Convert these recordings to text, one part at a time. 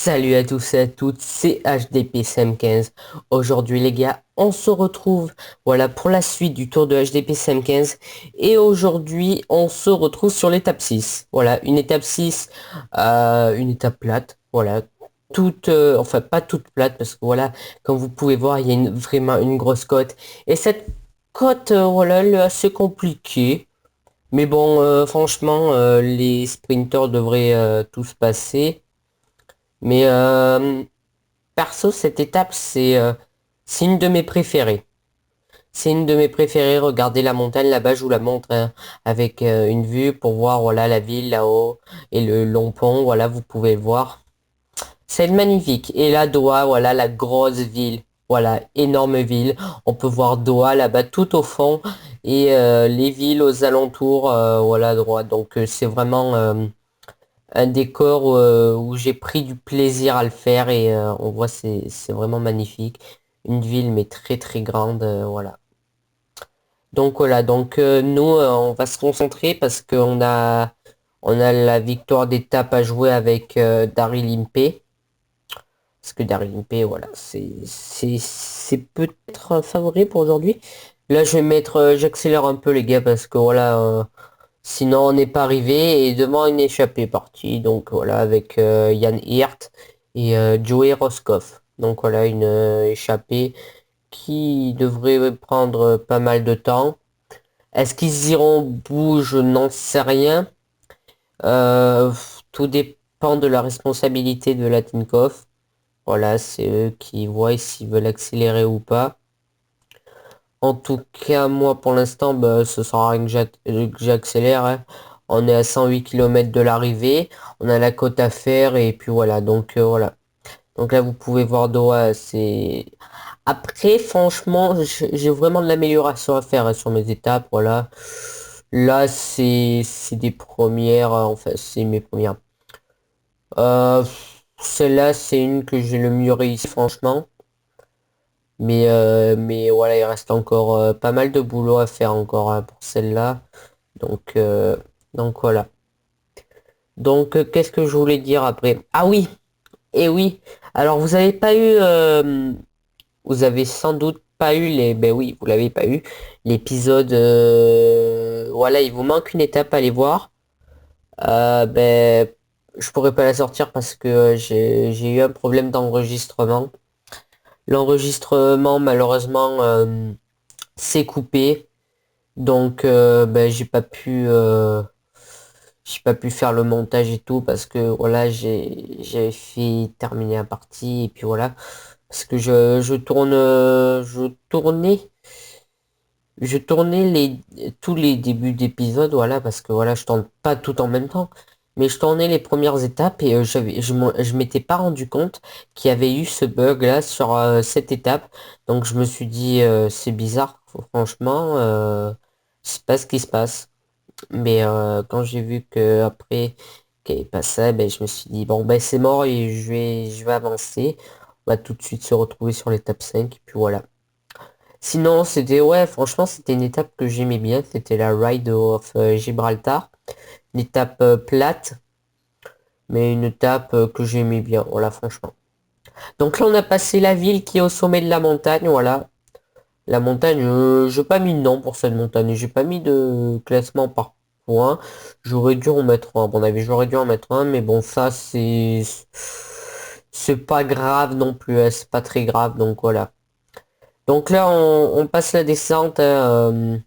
Salut à tous et à toutes, c'est HDP 15. Aujourd'hui les gars, on se retrouve voilà pour la suite du tour de HDP 15. Et aujourd'hui on se retrouve sur l'étape 6. Voilà, une étape 6, une étape plate. Voilà, toute, enfin pas toute plate parce que voilà, comme vous pouvez voir, il y a vraiment une grosse côte. Et cette côte, voilà, elle est assez compliquée. Mais bon, franchement, les sprinters devraient tous passer. Mais perso, cette étape, c'est une de mes préférées. C'est une de mes préférées. Regardez la montagne là-bas, je vous la montre hein, avec une vue pour voir voilà la ville là-haut et le long pont. Voilà, vous pouvez le voir. C'est magnifique. Et là, Doha, voilà la grosse ville. Voilà, énorme ville. On peut voir Doha là-bas tout au fond et les villes aux alentours, voilà à droite. Donc c'est vraiment un décor où j'ai pris du plaisir à le faire et on voit c'est vraiment magnifique. Une ville mais très très grande, voilà. Donc voilà, donc nous on va se concentrer parce qu'on a la victoire d'étape à jouer avec Daryl Impey. Parce que Daryl Impey, voilà, c'est peut-être un favori pour aujourd'hui. Là je vais mettre, j'accélère un peu les gars parce que voilà. Sinon, on n'est pas arrivé et devant une échappée partie. Donc voilà, avec Yann Hirt et Joey Roscoff. Donc voilà, une échappée qui devrait prendre pas mal de temps. Est-ce qu'ils iront au bout? Je n'en sais rien. Euh, Tout dépend de la responsabilité de Latinkov. Voilà, c'est eux qui voient s'ils veulent accélérer ou pas. En tout cas, moi, pour l'instant, bah, ce sera rien que que j'accélère, hein. On est à 108 km de l'arrivée. On a la côte à faire et puis voilà. Donc voilà. Donc là, vous pouvez voir Doha. C'est après, franchement, j'ai vraiment de l'amélioration à faire hein, sur mes étapes. Voilà. Là, c'est des premières. Enfin, c'est mes premières. Euh, Celle-là, c'est une que j'ai le mieux réussi, franchement. Mais voilà, il reste encore pas mal de boulot à faire encore hein, pour celle-là. Donc, euh, donc voilà. Donc qu'est-ce que je voulais dire après? Ah oui, et oui. Alors vous avez pas eu, vous avez sans doute pas eu les, ben oui, vous l'avez pas eu l'épisode. Voilà, il vous manque une étape à aller voir. Ben je pourrais pas la sortir parce que j'ai eu un problème d'enregistrement. L'enregistrement malheureusement s'est coupé. Donc ben, j'ai pas pu faire le montage et tout parce que voilà j'ai fait terminer la partie et puis voilà parce que je tournais tous les débuts d'épisodes voilà parce que voilà je tourne pas tout en même temps mais je tournais les premières étapes et je m'étais pas rendu compte qu'il y avait eu ce bug là sur cette étape donc je me suis dit c'est bizarre franchement je sais pas ce qui se passe mais quand j'ai vu que après qu'il passait, ben, je me suis dit bon ben c'est mort et je vais avancer. On va tout de suite se retrouver sur l'étape 5 et puis voilà. Sinon c'était ouais franchement c'était une étape que j'aimais bien, c'était la Ride of Gibraltar. Une étape plate, mais une étape que j'aimais bien, voilà franchement. Donc là on a passé la ville qui est au sommet de la montagne, voilà. La montagne, j'ai pas mis de nom pour cette montagne, j'ai pas mis de classement par points. J'aurais dû en mettre un, à mon avis, j'aurais dû en mettre un, mais bon, ça c'est pas grave non plus, hein, c'est pas très grave, donc voilà. Donc là, on passe la descente hein,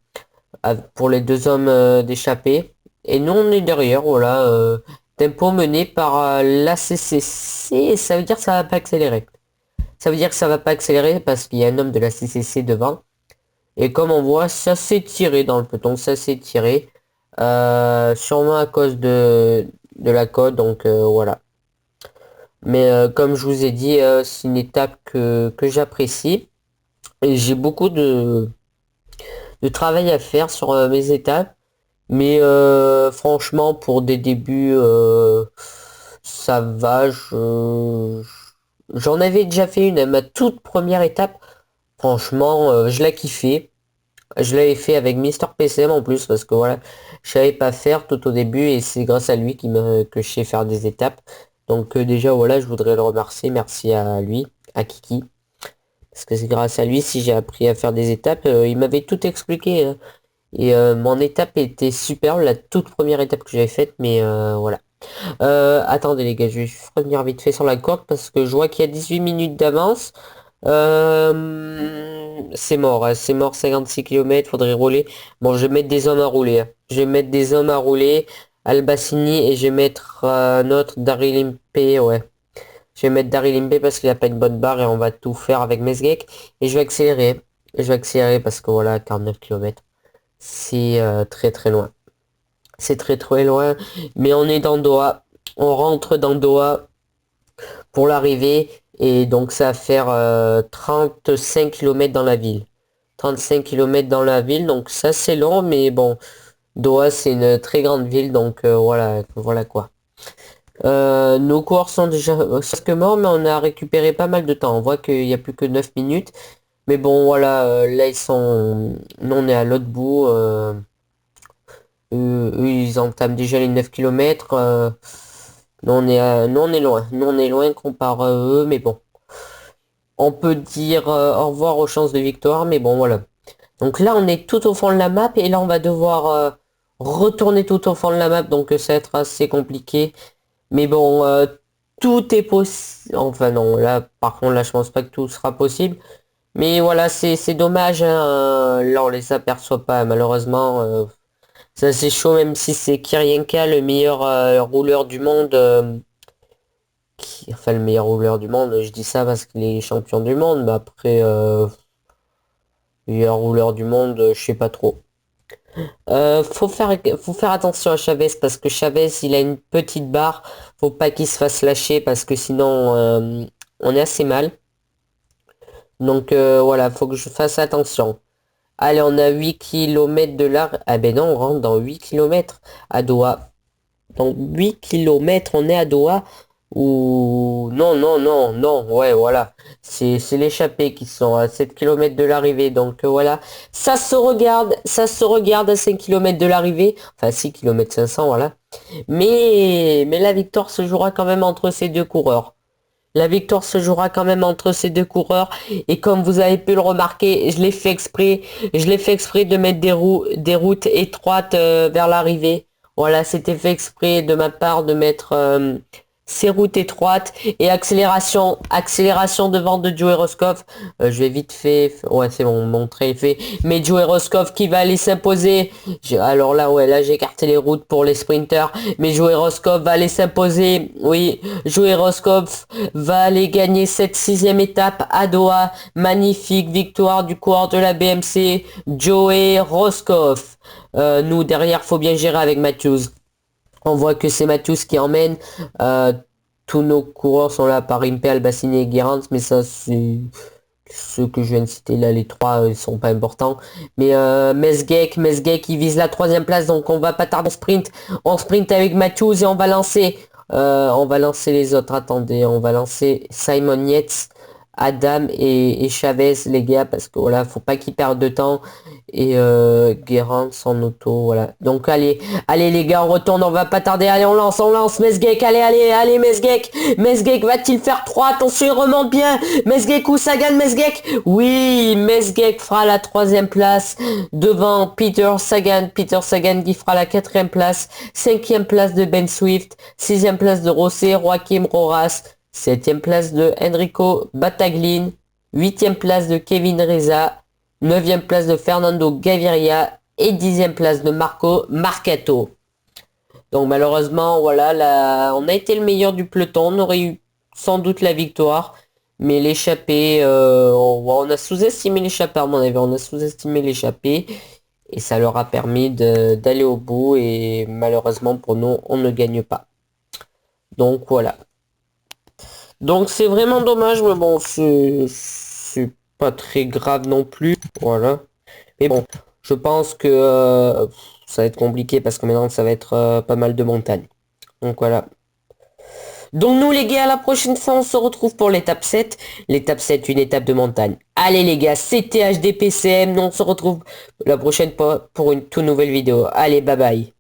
pour les deux hommes d'échappée, et nous on est derrière, voilà. Tempo mené par la CCC, ça veut dire que ça va pas accélérer. Ça veut dire que ça va pas accélérer parce qu'il y a un homme de la CCC devant. Et comme on voit, ça s'est tiré dans le peloton, ça s'est tiré. Sûrement à cause de la code, donc voilà. Mais comme je vous ai dit, c'est une étape que j'apprécie. Et j'ai beaucoup de travail à faire sur mes étapes. Mais franchement, pour des débuts, ça va. J'en avais déjà fait une à ma toute première étape. Franchement, je l'ai kiffé. Je l'avais fait avec Mister PCM en plus parce que voilà, je savais pas faire tout au début et c'est grâce à lui que je sais faire des étapes. Donc déjà voilà, je voudrais le remercier, merci à lui, à Kiki. Parce que c'est grâce à lui si j'ai appris à faire des étapes. Il m'avait tout expliqué, hein. Et mon étape était superbe, la toute première étape que j'avais faite, mais voilà. Attendez les gars, je vais juste revenir vite fait sur la corde parce que je vois qu'il y a 18 minutes d'avance. C'est mort, hein, c'est mort, 56 km, faudrait rouler. Bon, je vais mettre des hommes à rouler, hein. Je vais mettre des hommes à rouler, Albacini, et je vais mettre notre Daryl Impey, ouais. Je vais mettre Daryl Impey parce qu'il a pas une bonne barre et on va tout faire avec Mesgek. Et je vais accélérer. Je vais accélérer parce que voilà, 49 km. C'est très très loin. C'est très très loin. Mais on est dans Doha. On rentre dans Doha pour l'arrivée. Et donc ça va faire 35 km dans la ville. 35 km dans la ville. Donc ça c'est long. Mais bon, Doha c'est une très grande ville. Donc voilà, voilà quoi. Nos coureurs sont déjà presque morts, mais on a récupéré pas mal de temps. On voit qu'il n'y a plus que 9 minutes. Mais bon, voilà, là, ils sont... Nous, on est à l'autre bout. Eux, ils entament déjà les 9 km. Nous, on est loin. Nous, on est loin comparé à eux, mais bon. On peut dire au revoir aux chances de victoire, mais bon, voilà. Donc là, on est tout au fond de la map, et là, on va devoir retourner tout au fond de la map, donc ça va être assez compliqué. Mais bon, tout est possible. Enfin non, là par contre là je pense pas que tout sera possible. Mais voilà, c'est dommage, hein. Là on les aperçoit pas malheureusement. Ça c'est chaud même si c'est Kirienka le meilleur rouleur du monde. Enfin le meilleur rouleur du monde, je dis ça parce qu'il est champion du monde. Mais après, meilleur rouleur du monde, je sais pas trop. Faut faire attention à Chavez parce que Chavez il a une petite barre. Faut pas qu'il se fasse lâcher parce que sinon on est assez mal. Donc voilà, faut que je fasse attention. Allez, on a 8 km de large. Ah ben non, on rentre dans 8 km à Doha. Donc 8 km, on est à Doha. Ou non, non, non, non, ouais, voilà. C'est l'échappée qui sont à 7 km de l'arrivée. Donc voilà. Ça se regarde à 5 km de l'arrivée. Enfin 6 km 500, voilà. Mais la victoire se jouera quand même entre ces deux coureurs. La victoire se jouera quand même entre ces deux coureurs. Et comme vous avez pu le remarquer, je l'ai fait exprès. Je l'ai fait exprès de mettre des routes étroites vers l'arrivée. Voilà, c'était fait exprès de ma part de mettre ces routes étroites et accélération devant de Joe Roscoff. Je vais vite fait, ouais c'est bon, mon trait est fait, mais Joe Roscoff qui va aller s'imposer. Alors là ouais, là j'ai écarté les routes pour les sprinters, mais Joe Roscoff va aller s'imposer. Oui, Joe Roscoff va aller gagner cette 6e étape à Doha. Magnifique victoire du coureur de la BMC, Joe Roscoff. Nous derrière faut bien gérer avec Matthews. On voit que c'est Matthews qui emmène. Tous nos coureurs sont là par Impey, Albacini et Gerrans, mais ça c'est ceux que je viens de citer là, les trois, ils sont pas importants. Mais Mesgek, il vise la 3e place, donc on va pas tarder sprint. On sprint avec Matthews et on va lancer les autres. Attendez, on va lancer Simon Yates, Adam et Chavez, les gars, parce que voilà, faut pas qu'ils perdent de temps. Et Guérand en auto, voilà. Donc allez les gars, on retourne, on va pas tarder. Allez, on lance, Mesgek, allez, Mesgek va-t-il faire 3? Attention, il remonte bien. Mesgek ou Sagan, Mesgek? Oui, Mesgek fera la 3e place devant Peter Sagan qui fera la 4e place. 5e place de Ben Swift, 6e place de Rosset, Joachim Roras, 7e place de Enrico Battaglin, 8e place de Kevin Reza, 9e place de Fernando Gaviria et 10e place de Marco Marcato. Donc malheureusement, voilà, on a été le meilleur du peloton. On aurait eu sans doute la victoire. Mais l'échappée, on a sous-estimé l'échappée à mon avis. On a sous-estimé l'échappée. Et ça leur a permis d'aller au bout. Et malheureusement pour nous, on ne gagne pas. Donc voilà. Donc c'est vraiment dommage. Mais bon, c'est pas très grave non plus. Voilà. Mais bon, je pense que ça va être compliqué parce que maintenant ça va être pas mal de montagnes. Donc voilà. Donc nous les gars, à la prochaine fois on se retrouve pour l'étape 7. L'étape 7, une étape de montagne. Allez les gars, c'était HDPCM. Nous on se retrouve la prochaine fois pour une toute nouvelle vidéo. Allez, bye bye.